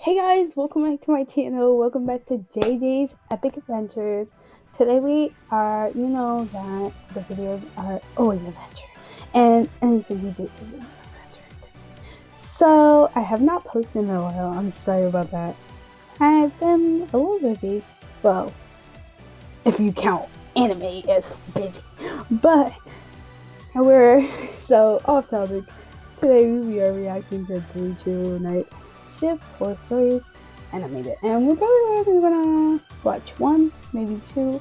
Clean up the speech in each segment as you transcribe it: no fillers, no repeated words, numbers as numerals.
Hey guys, welcome back to my channel. Welcome back to JJ's Epic Adventures. Today we are, you know that the videos are always an adventure, and anything we do is an adventure. So I have not posted in a while. I'm sorry about that. I've been a little busy. Well, if you count anime as busy, but we're so off topic. Today we are reacting to Bleacher Night Shift 4 stories animated, and we're probably gonna watch one, maybe two,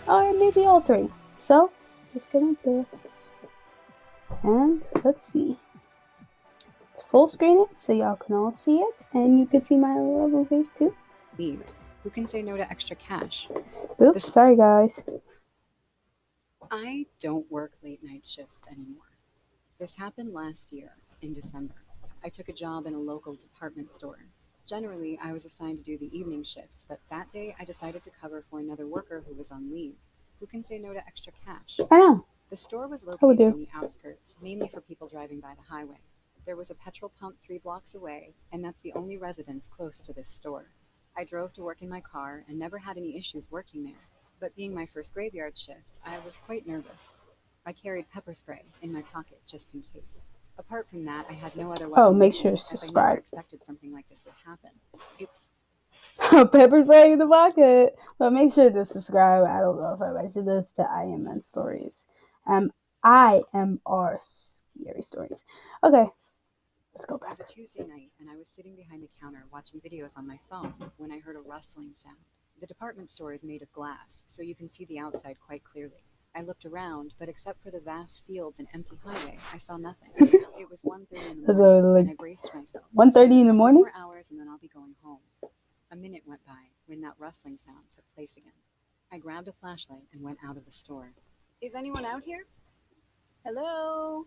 or maybe all three. So let's get into this, and let's see. Let's full screen it so y'all can all see it, and you can see my lovely face too. Leave. Who can say no to extra cash? Oops, sorry guys. I don't work late night shifts anymore. This happened last year, in December. I took a job in a local department store. Generally, I was assigned to do the evening shifts, but that day I decided to cover for another worker who was on leave. Who can say no to extra cash? I know. The store was would located do. in the outskirts, mainly for people driving by the highway. There was a petrol pump 3 blocks away, and that's the only residence close to this store. I drove to work in my car and never had any issues working there. But being my first graveyard shift, I was quite nervous. I carried pepper spray in my pocket just in case. Apart from that, I had no other weapon. Oh, make with sure me, to as I never subscribe. expected something like this would happen. Pepper spray in the pocket. But make sure to subscribe. I don't know if I mentioned this to IMN Stories. IMR Scary Stories. Okay, let's go It back. was a Tuesday night, and I was sitting behind the counter watching videos on my phone when I heard a rustling sound. The department store is made of glass, so you can see the outside quite clearly. I looked around, but except for the vast fields and empty highway, I saw nothing. It was 1:30 in the morning, and I braced myself. 1:30 in the morning? 4 hours, and then I'll be going home. A minute went by when that rustling sound took place again. I grabbed a flashlight and went out of the store. Is anyone out here? Hello?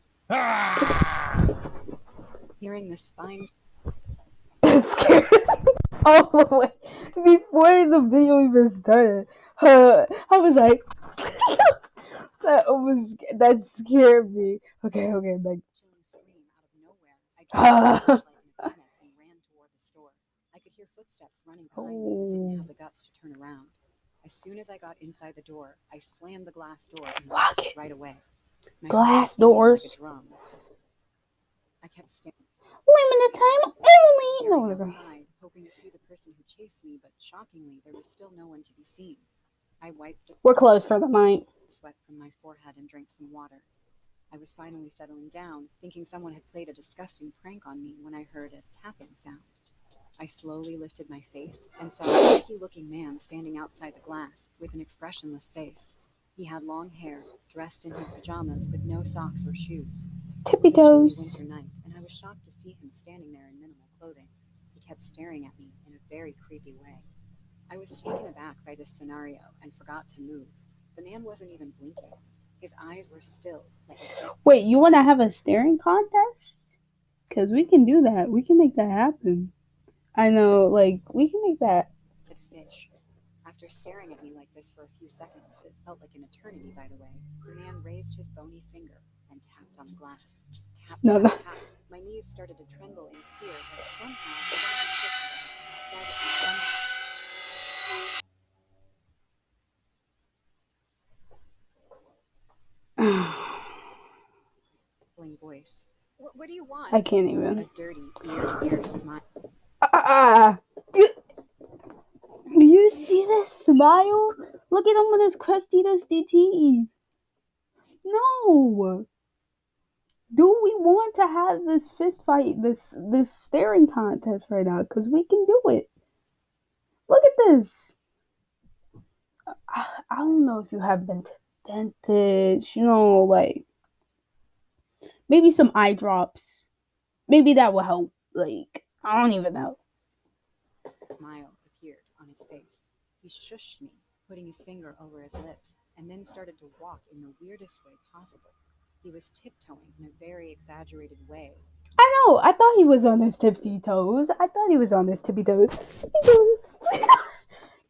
Hearing the spine. That scared me. Oh, wait. Before the video even started, I was like, that scared me. Okay, back. Chilling scream out of nowhere. I dropped my flashlight in a panic and ran toward the store. I could hear footsteps running behind me, but didn't have the guts to turn around. As soon as I got inside the door, I slammed the glass door and locked it right away. My Glass heart was doors. like a drum. I kept staring Limited time only. outside, hoping to see the person who chased me, but shockingly, there was still no one to be seen. I wiped We're closed for the night. Sweat from my forehead and drank some water. I was finally settling down, thinking someone had played a disgusting prank on me when I heard a tapping sound. I slowly lifted my face and saw a freaky-looking man standing outside the glass with an expressionless face. He had long hair, dressed in his pajamas with no socks or shoes. Tippy It was a chilly toes. winter night, and I was shocked to see him standing there in minimal clothing. He kept staring at me in a very creepy way. I was taken aback by this scenario and forgot to move. The man wasn't even blinking. His eyes were still like a Wait, you want to have a staring contest? Because we can do that. We can make that happen. I know, like, we can make that. fish. After staring at me like this for a few seconds, it felt like an eternity, by the way, the man raised his bony finger and tapped on the glass. Tap, No, tap, no. tap. My knees started to tremble in fear, but somehow the man shifted, voice. What do you want? I can't even. A dirty, ear-to-ear smile. Do you see this smile? Look at him with his crusty, dusty teeth. No. Do we want to have this fist fight, this staring contest right now? Because we can do it. Look at this. I don't know if you have been to dentist, like maybe some eye drops. Maybe that will help. Like, I don't even know. Smile appeared on his face. He shushed me, putting his finger over his lips, and then started to walk in the weirdest way possible. He was tiptoeing in a very exaggerated way. I know. I thought he was on his tippy toes. Tippy toes. Tippy toes.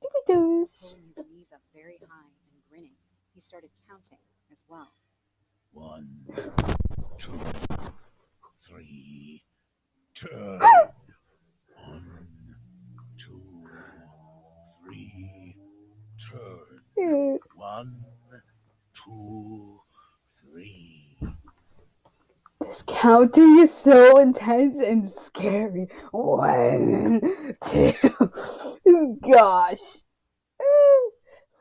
Tippy toes. Pulling his knees up very high and grinning, he started counting as well. 1, 2, 3, turn. 1, 1, 2, 3. This counting is so intense and scary. 1, 2. Gosh.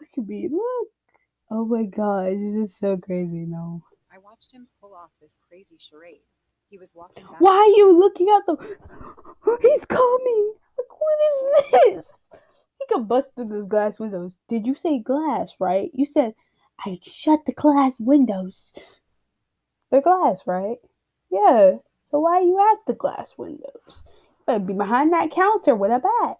Look at me. Look. Oh my gosh. This is so crazy. No. I watched him pull off this crazy charade. He was walking back. Why are you looking at the... He's coming. Like, what is this? He could bust through those glass windows. Did you say glass, right? You said, I shut the glass windows. They're glass, right? Yeah. So why are you at the glass windows? You better be behind that counter with a bat.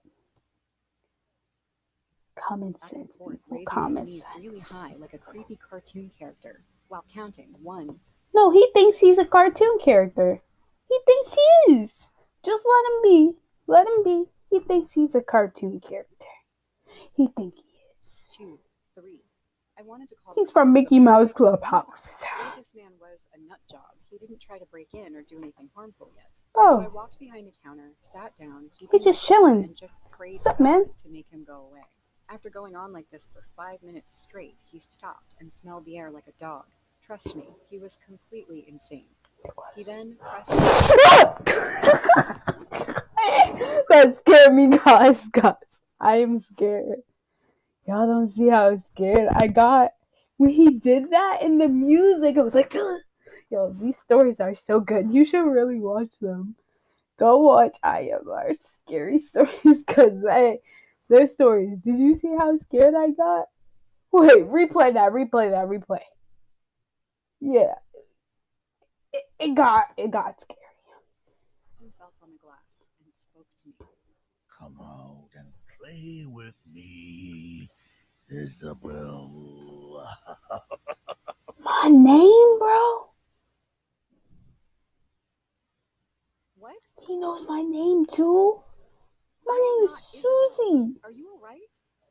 Common back and sense, forth, people. raising Common his knees really sense. high like a creepy cartoon character while counting 1. No, he thinks he's a cartoon character. He thinks he is. Just let him be. Let him be. He thinks he's a cartoon character. He thinks he is. 2, 3. I wanted to call. He's from Mickey Mouse Clubhouse. If this man was a nut job, he didn't try to break in or do anything harmful yet. Oh. So I walked behind the counter, sat down, He's just chilling. and just prayed What's up, to God man? to make him go away. After going on like this for 5 minutes straight, he stopped and smelled the air like a dog. Trust me, he was completely insane. He then pressed. That scared me, guys. I am scared. Y'all don't see how scared I got when he did that in the music. I was like, yo, these stories are so good. You should really watch them. Go watch IMR scary stories because they're stories. Did you see how scared I got? Wait, replay that. Yeah. It got scary. Himself on the glass and spoke to me. Come out and play with me, Isabel. My name, bro? What? He knows my name too. My name is Susie. Are you alright?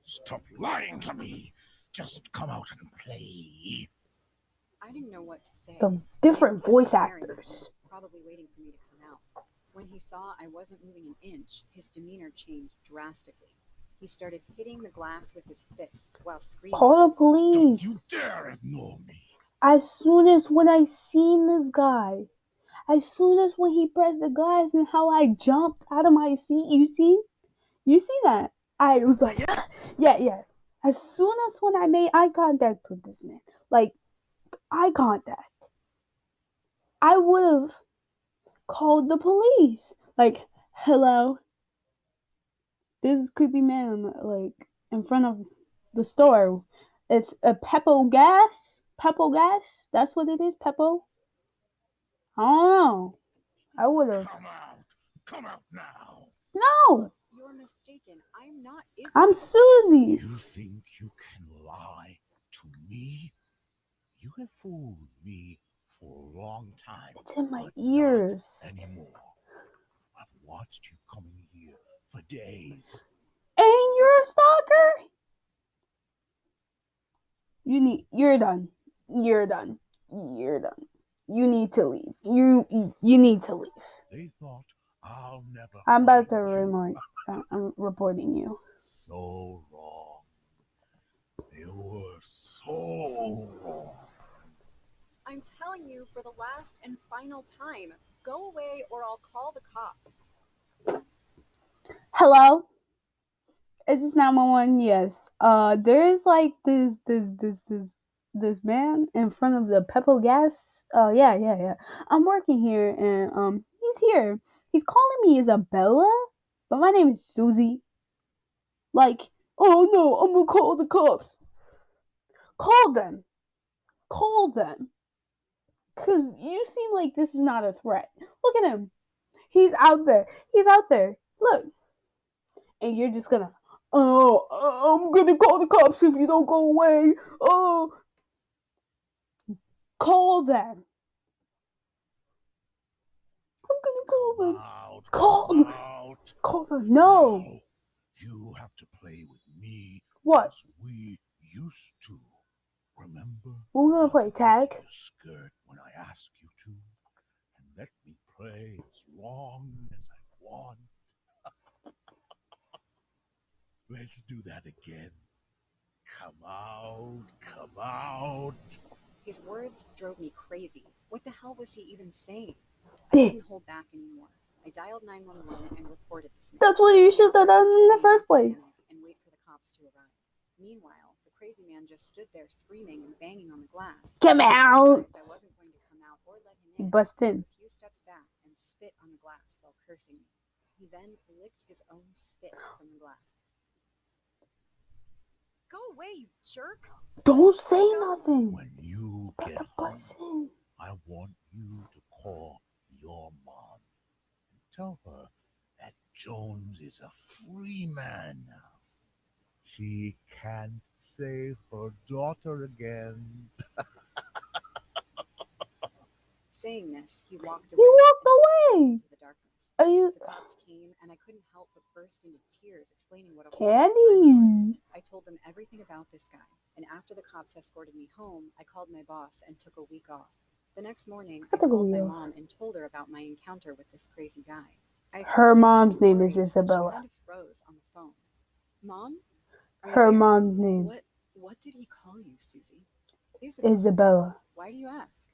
Stop lying to me. Just come out and play. I didn't know what to say. The different voice Staring, actors. probably waiting for me to come out. When he saw I wasn't moving an inch, his demeanor changed drastically. He started hitting the glass with his fists while screaming. Call the Don't police. you dare ignore me. As soon as when I seen this guy, as soon as when he pressed the glass and how I jumped out of my seat, you see that? I was like, yeah. As soon as when I made eye contact with this man, like eye contact, I would have called the police. Like, hello, this is creepy man, like in front of the store. It's a Peppo gas. Peppo gas. That's what it is. Peppo. I don't know. I would have. Come out now. No, You're mistaken. I'm not Isabel. I'm Susie. You think you can lie to me? You have fooled me for a long time. It's in my but ears. not anymore. I've watched you coming here for days. And you're a stalker. You're done. You're done. You need to leave. You need to leave. They thought I'll never. I'm about to find you. I'm reporting you. So wrong. You were so wrong. I'm telling you for the last and final time. Go away or I'll call the cops. Hello? Is this 911? Yes. There's like this man in front of the Peppo gas. Yeah. I'm working here and he's here. He's calling me Isabella, but my name is Susie. Like, oh no, I'm gonna call the cops. Call them. Cause you seem like this is not a threat. Look at him. He's out there. Look. And you're just gonna, oh, I'm gonna call the cops if you don't go away. Oh, call them. I'm gonna call them. Call them. No. Now, you have to play with me. What? As we used to. Remember? We're gonna play tag. Your skirt when I ask you to, and let me play as long as I want. Let's do that again. Come out, come out. His words drove me crazy. What the hell was he even saying? I Dick. couldn't hold back anymore. I dialed 911 and reported this man. That's what you should have done in the first place. And wait for the cops to arrive. Meanwhile, the crazy man just stood there screaming and banging on the glass. Come out! I wasn't going to come out or let him He in. busted He in. took a few steps back and spit on the glass while cursing me. He then licked his own spit from the glass. Go away, you jerk! Don't say nothing. When you About get to home, bust in. I want you to call your mom and tell her that Jones is a free man now. She can't save her daughter again. Saying this, he walked away. He walked and away. into the darkness. Are you The cops came, and I couldn't help but burst into tears, explaining what a horrible time it was. Candy? I told them everything about this guy, and after the cops escorted me home, I called my boss and took a week off. The next morning, I took a called week my off. mom and told her about my encounter with this crazy guy. I Her expected her to mom's be name is worried, but Isabella. She kind of froze on the phone. Mom? Are you Her there? mom's name. What did he call you, Susie? Isabella. Isabella. Why do you ask?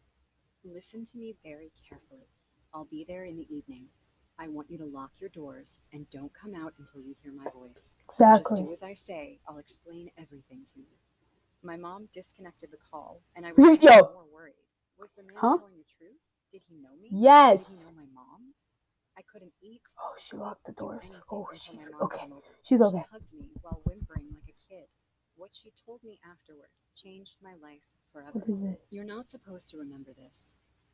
Listen to me very carefully. I'll be there in the evening. I want you to lock your doors and don't come out until you hear my voice. Just Exactly. do as I say. I'll explain everything to you. My mom disconnected the call, and I was Yo. even more worried. Was the man Huh? telling the truth? Did he know me? Yes. Did he know my mom? I couldn't eat. Oh, she locked the do doors. anything Oh, until she's my mom okay. came over. She's She okay. hugged me while whimpering like a kid. What she told me afterward changed my life forever. What is it? You're not supposed to remember this.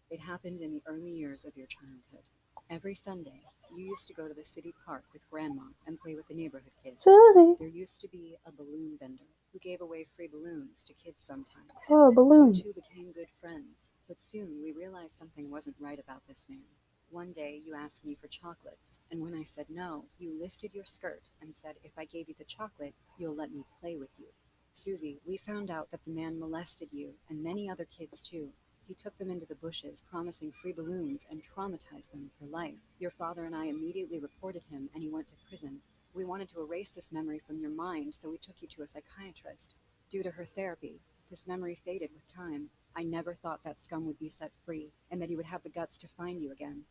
It happened in the early years of your childhood. Every Sunday, you used to go to the city park with Grandma and play with the neighborhood kids. Susie. There used to be a balloon vendor who gave away free balloons to kids sometimes. Oh, You balloon. two became good friends, but soon we realized something wasn't right about this man. One day you asked me for chocolates, and when I said no, you lifted your skirt and said if I gave you the chocolate, you'll let me play with you. Susie, we found out that the man molested you and many other kids too. He took them into the bushes, promising free balloons, and traumatized them for life. Your father and I immediately reported him, and he went to prison. We wanted to erase this memory from your mind, so we took you to a psychiatrist. Due to her therapy, this memory faded with time. I never thought that scum would be set free, and that he would have the guts to find you again.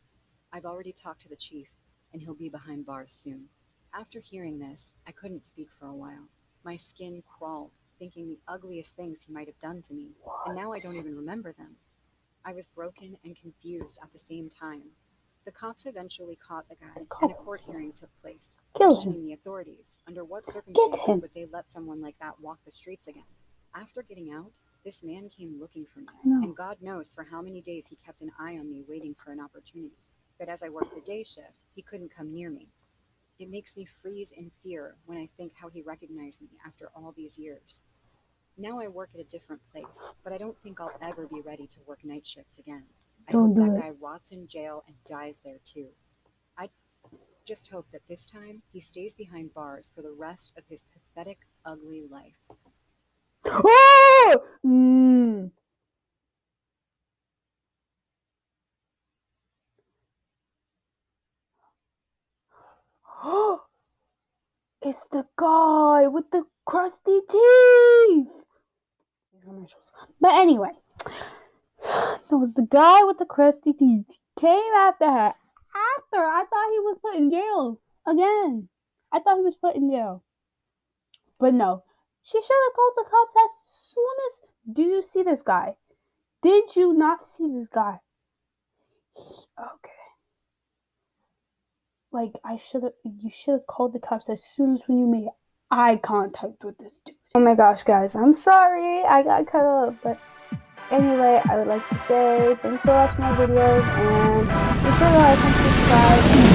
I've already talked to the chief, and he'll be behind bars soon. After hearing this, I couldn't speak for a while. My skin crawled, thinking the ugliest things he might have done to me, and now I don't even remember them. I was broken and confused at the same time. The cops eventually caught the guy, and a court hearing took place, Kill him. questioning the authorities. Under what circumstances him. would they let someone like that walk the streets again? After getting out, this man came looking for me, No. and God knows for how many days he kept an eye on me waiting for an opportunity. But as I worked the day shift, he couldn't come near me. It makes me freeze in fear when I think how he recognized me after all these years. Now I work at a different place, but I don't think I'll ever be ready to work night shifts again. I Don't hope do that it. guy rots in jail and dies there too. I just hope that this time he stays behind bars for the rest of his pathetic, ugly life. Oh! Mm. It's the guy with the crusty teeth. These commercials. But anyway, that was the guy with the crusty teeth. Came after her. After I thought he was put in jail again. I thought he was put in jail. But no. She should have called the cops as soon as. Do you see this guy? Did you not see this guy? Okay. Like you should have called the cops as soon as when you made eye contact with this dude. Oh my gosh, guys, I'm sorry I got cut off, but anyway, I would like to say thanks for watching my videos and make sure to like and subscribe.